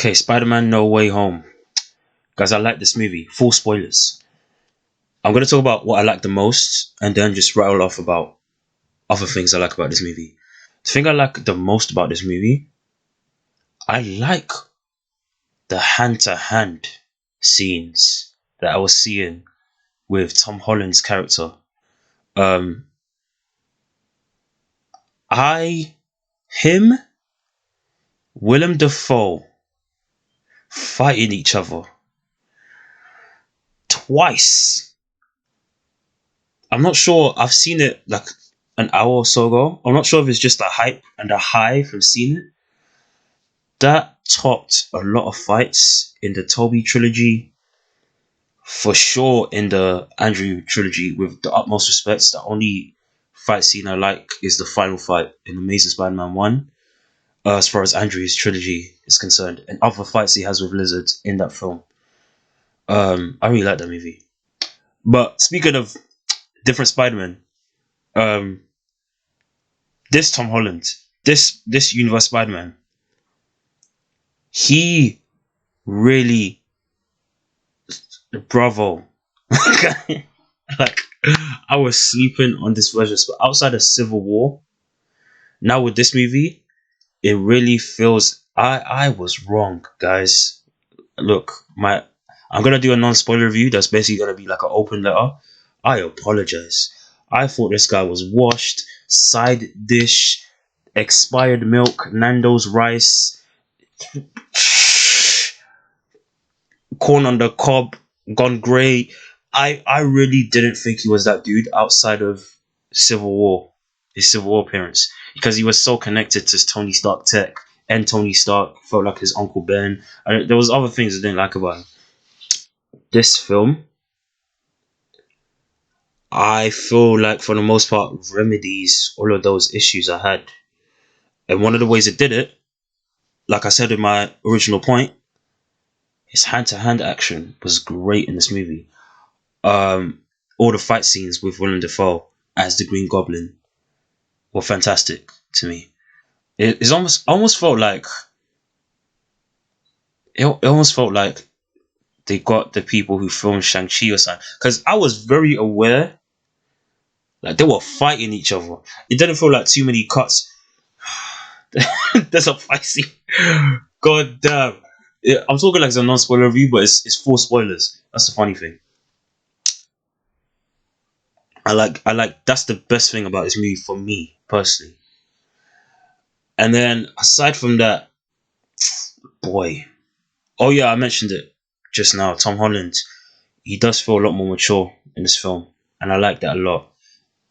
Okay, Spider-Man No Way Home. Guys, I like this movie. Full spoilers. I'm going to talk about what I like the most and then just rattle off about other things I like about this movie. The thing I like the most about this movie, I like the hand-to-hand scenes that I was seeing with Tom Holland's character. Um, him, Willem Dafoe fighting each other twice. I'm not sure. I've seen it like an hour or so ago. I'm not sure if it's just the hype and the high from seeing it. That topped a lot of fights in the Toby trilogy. For sure in the Andrew trilogy, with the utmost respects. The only fight scene I like is the final fight in Amazing Spider-Man 1. As far as Andrew's trilogy is concerned. And other fights he has with Lizard in that film. I really like that movie. But speaking of different Spider-Man, this Tom Holland, this universe Spider-Man, he really, bravo. Like, I was sleeping on this version, but outside of Civil War, now with this movie, it really feels I was wrong, guys. Look, I'm gonna do a non-spoiler review that's basically gonna be like an open letter. I apologize. I thought this guy was washed, side dish, expired milk, Nando's rice, corn on the cob, gone grey. I really didn't think he was that dude outside of Civil War, his Civil War appearance, because he was so connected to Tony Stark tech, and Tony Stark felt like his Uncle Ben. There was other things I didn't like about him. This film, I feel like for the most part remedies all of those issues I had. And one of the ways it did it, like I said in my original point, his hand-to-hand action was great in this movie. All the fight scenes with Willem Dafoe as the Green Goblin were fantastic to me. It almost felt like it almost felt like they got the people who filmed Shang-Chi or something, because I was very aware like they were fighting each other. It didn't feel like too many cuts. There's a fight scene. God damn. I'm talking like it's a non-spoiler review, but it's full spoilers. That's the funny thing. I like that's the best thing about this movie for me personally. And then aside from that, boy, oh yeah, I mentioned it just now. Tom Holland, he does feel a lot more mature in this film, and I like that a lot.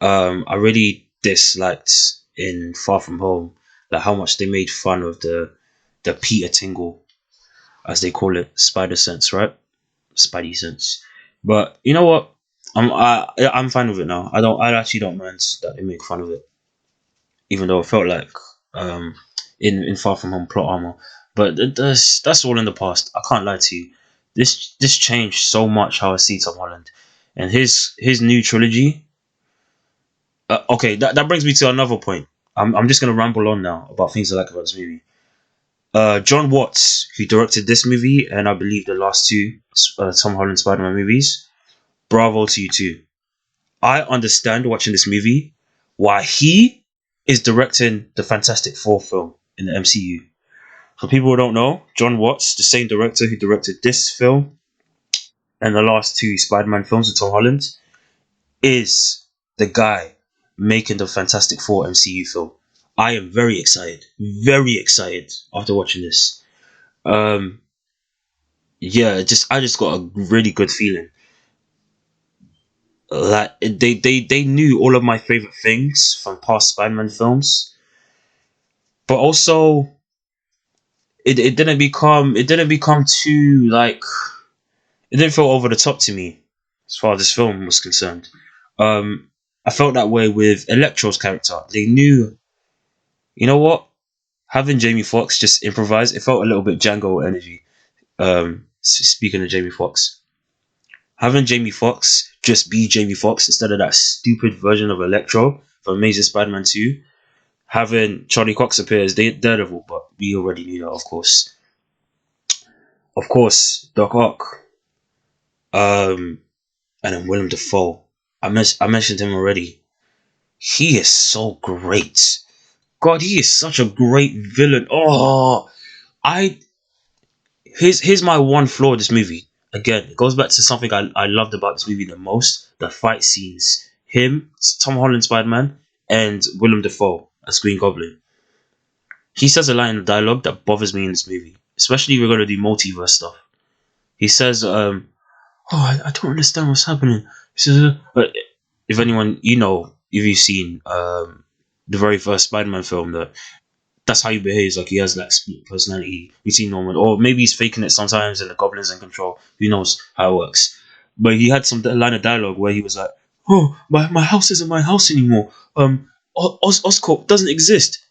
I really disliked in Far From Home like how much they made fun of the Peter Tingle, as they call it, Spider Sense, right? Spidey sense. But you know what? I'm fine with it now. I actually don't mind that they make fun of it, even though it felt like in Far From Home plot armor. But that's all in the past. I can't lie to you. This changed so much how I see Tom Holland, and his new trilogy. Okay, that brings me to another point. I'm just gonna ramble on now about things I like about this movie. Jon Watts, who directed this movie and I believe the last two Tom Holland Spider-Man movies, bravo to you too. I understand watching this movie why he is directing the Fantastic Four film in the MCU. For people who don't know, Jon Watts, the same director who directed this film and the last two Spider-Man films with Tom Holland, is the guy making the Fantastic Four MCU film. I am very excited after watching this. Yeah, I just got a really good feeling. Like they knew all of my favorite things from past Spider-Man films, but also it didn't become too like, it didn't feel over the top to me as far as this film was concerned. I felt that way with Electro's character. They knew, you know what, having Jamie Foxx just improvise, it felt a little bit Django energy. Speaking of Jamie Foxx, having Jamie Foxx just be Jamie Foxx instead of that stupid version of Electro from Amazing Spider-Man 2. Having Charlie Cox appear as Daredevil, but we already knew that, of course. Of course, Doc Ock, um, and then Willem Dafoe. I mentioned him already. He is so great. God, he is such a great villain. Oh, I here's my one flaw with this movie. Again, it goes back to something I loved about this movie the most: the fight scenes. Him, Tom Holland Spider Man, and Willem Dafoe as Green Goblin. He says a line of dialogue that bothers me in this movie, especially regarding the multiverse stuff. He says, "Oh, I don't understand what's happening." He says, "But if anyone if you've seen the very first Spider-Man film, that's how he behaves. Like he has that split personality. We see Norman, or maybe he's faking it sometimes, and the Goblin's in control. Who knows how it works?" But he had some line of dialogue where he was like, "Oh, my house isn't my house anymore. Oscorp doesn't exist."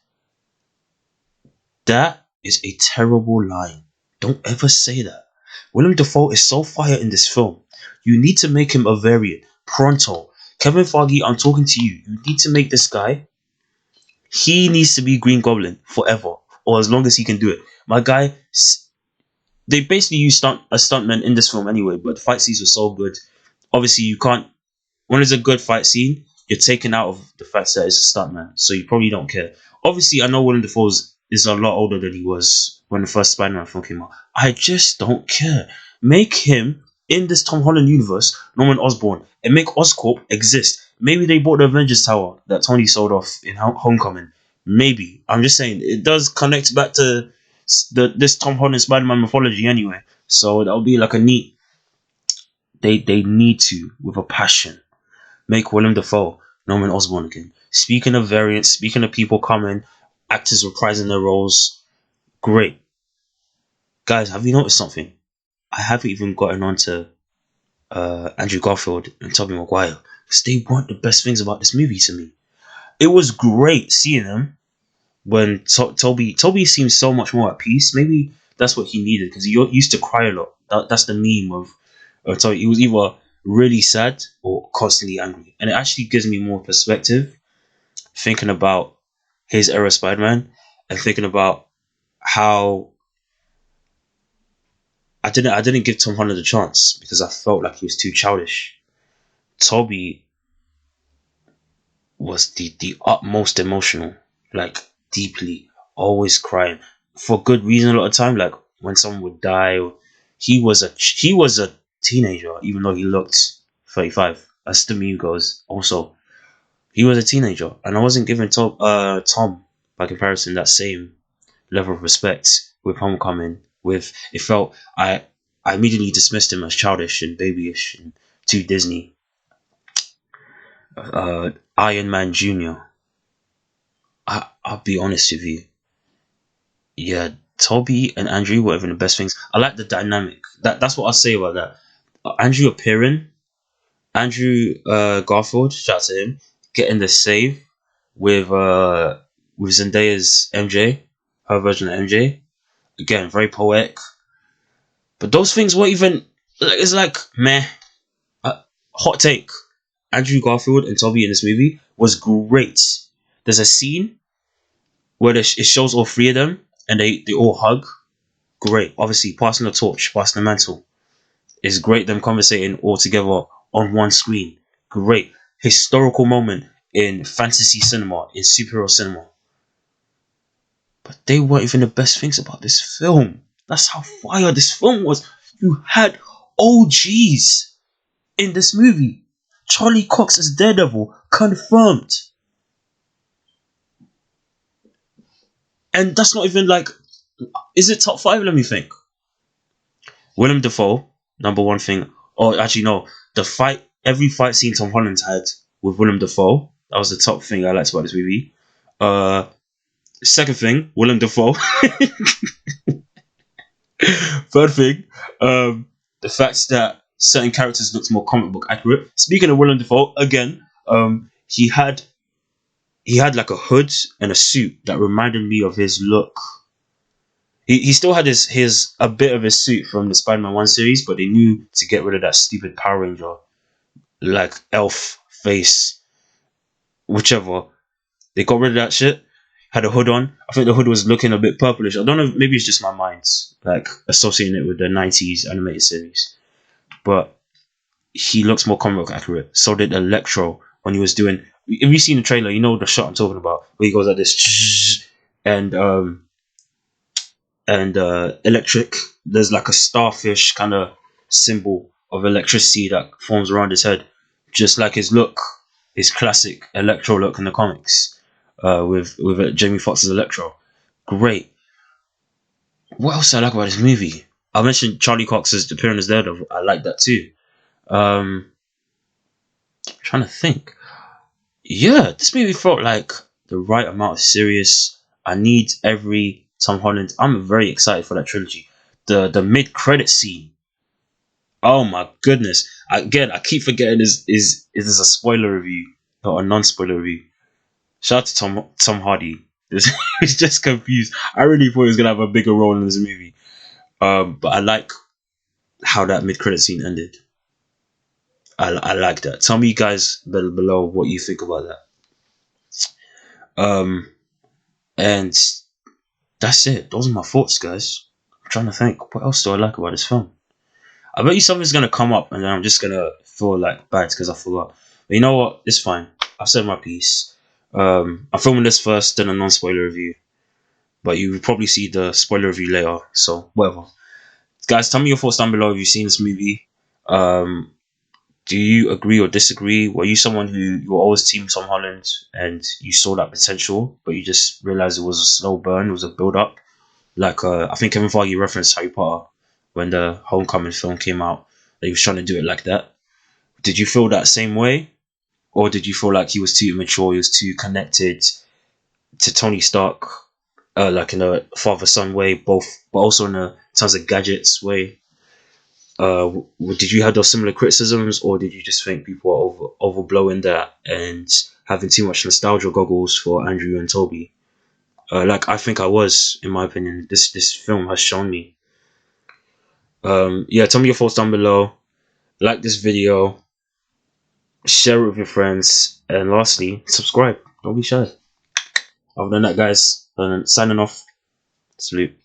That is a terrible line. Don't ever say that. Willem Dafoe is so fire in this film. You need to make him a variant. Pronto. Kevin Feige, I'm talking to you. You need to make this guy. He needs to be Green Goblin forever. Or as long as he can do it. My guy, they basically used a stuntman in this film anyway, but the fight scenes were so good. Obviously, you can't. When it's a good fight scene, you're taken out of the fact that it's a stuntman, so you probably don't care. Obviously, I know Willem Dafoe is a lot older than he was when the first Spider-Man film came out. I just don't care. Make him in this Tom Holland universe, Norman Osborn, and make Oscorp exist. Maybe they bought the Avengers Tower that Tony sold off in Homecoming. Maybe. I'm just saying it does connect back to this Tom Holland Spider-Man mythology anyway. So that'll be like a neat. They need to with a passion make Willem Dafoe Norman Osborn again. Speaking of variants, speaking of people coming, actors reprising their roles, great. Guys, have you noticed something? I haven't even gotten onto Andrew Garfield and Tobey Maguire because they weren't the best things about this movie to me. It was great seeing them when Toby seems so much more at peace. Maybe that's what he needed because he used to cry a lot. That's the meme of Toby. He was either really sad or constantly angry, and it actually gives me more perspective thinking about his era Spider-Man and thinking about how I didn't give Tom Holland a chance because I felt like he was too childish. Toby was the utmost emotional, like deeply, always crying for good reason a lot of time. Like when someone would die, or he was a teenager, even though he looked 35. As the meme goes. Also, he was a teenager, and I wasn't giving Tom by comparison that same level of respect with Homecoming. With it felt I immediately dismissed him as childish and babyish and too Disney. Iron Man Jr. I'll be honest with you. Yeah, Toby and Andrew were even the best things. I like the dynamic. That's what I'll say about that. Andrew appearing, Andrew Garfield, shout out to him, getting the save with Zendaya's MJ, her version of MJ. Again, very poetic. But those things weren't even. It's like meh. Hot take. Andrew Garfield and Toby in this movie was great. There's a scene where it shows all three of them and they all hug. Great. Obviously, passing the torch, passing the mantle. It's great them conversating all together on one screen. Great. Historical moment in fantasy cinema, in superhero cinema. But they weren't even the best things about this film. That's how fire this film was. You had OGs in this movie. Charlie Cox as Daredevil, confirmed. And that's not even like, is it top 5? Let me think. Willem Dafoe, number one thing. Oh, actually, no. Every fight scene Tom Holland had with Willem Dafoe, that was the top thing I liked about this movie. Second thing, Willem Dafoe. Third thing, the fact that certain characters looked more comic book accurate. Speaking of Willem Dafoe, again, he had like a hood and a suit that reminded me of his look. He still had his a bit of his suit from the Spider-Man 1 series, but they knew to get rid of that stupid Power Ranger like elf face, whichever. They got rid of that shit. had a hood on. I think the hood was looking a bit purplish. I don't know. Maybe it's just my mind, like associating it with the '90s animated series. But he looks more comic book accurate. So did Electro when he was doing. If you seen the trailer, you know the shot I'm talking about, where he goes like this, and electric. There's like a starfish kind of symbol of electricity that forms around his head, just like his look, his classic Electro look in the comics, with Jamie Foxx's Electro. Great. What else do I like about this movie? I mentioned Charlie Cox's appearance as Daredevil. I like that too. I'm trying to think. Yeah, this movie felt like the right amount of serious. I need every Tom Holland. I'm very excited for that trilogy. The mid credit scene. Oh my goodness! Again, I keep forgetting is this a spoiler review or a non spoiler review? Shout out to Tom Hardy. He's just confused. I really thought he was gonna have a bigger role in this movie. But I like how that mid credit scene ended. I like that. Tell me, guys, below what you think about that. Um, and that's it. Those are my thoughts, guys. I'm trying to think. What else do I like about this film? I bet you something's gonna come up, and then I'm just gonna feel like bad because I forgot. But you know what? It's fine. I've said my piece. I'm filming this first, then a non-spoiler review. But you will probably see the spoiler review later. So whatever. Guys, tell me your thoughts down below if you've seen this movie. Um, do you agree or disagree? Were you someone who you were always team Tom Holland and you saw that potential, but you just realized it was a slow burn, it was a build up? Like I think Kevin Feige referenced Harry Potter when the Homecoming film came out. That he was trying to do it like that. Did you feel that same way, or did you feel like he was too immature? He was too connected to Tony Stark, like in a father-son way, both, but also in a terms of gadgets way. Did you have those similar criticisms, or did you just think people are overblowing that and having too much nostalgia goggles for Andrew and Toby? Like I think I was, in my opinion. This film has shown me. Yeah, tell me your thoughts down below. Like this video, share it with your friends, and lastly, subscribe. Don't be shy. Other than that, guys, signing off. Salute.